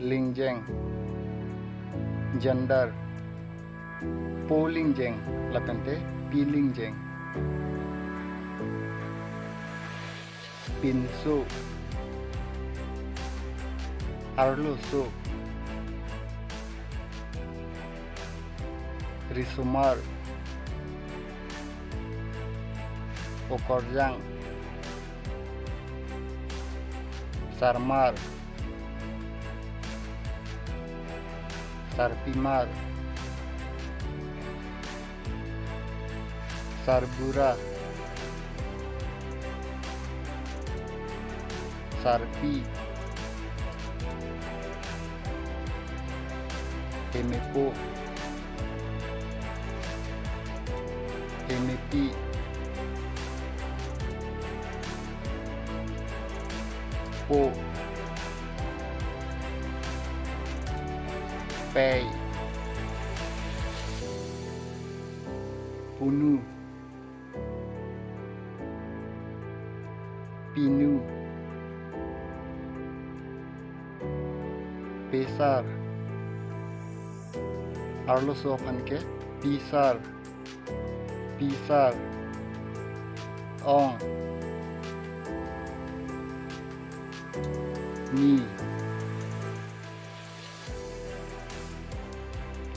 lingjeng, gender, pulingjeng, lapente pilingjeng, pinsu, arlusu, risumar, okorjang, sarmar, sarpimar, sarbura, sarpi, emepo, emepi, po, pei, punu, pinu, pesar, arlo sopan ke pisar, pisar, ong, ni,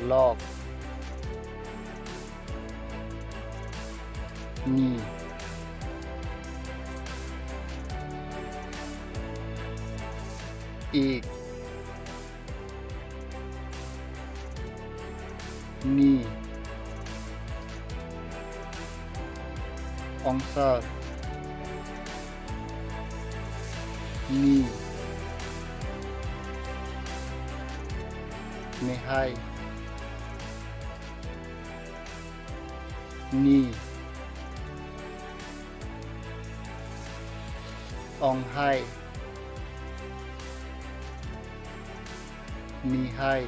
lok, ni, ek, ni, ongsar, ni, nehai, ni, onghai, nihai,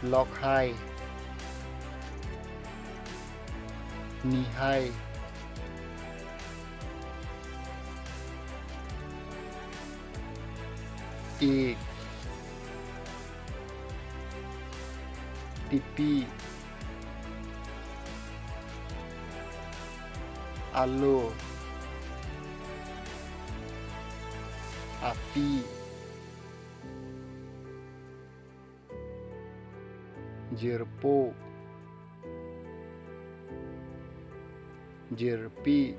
lokhai, nihai, ek, tipi, alo, api, jerpo, jerpi,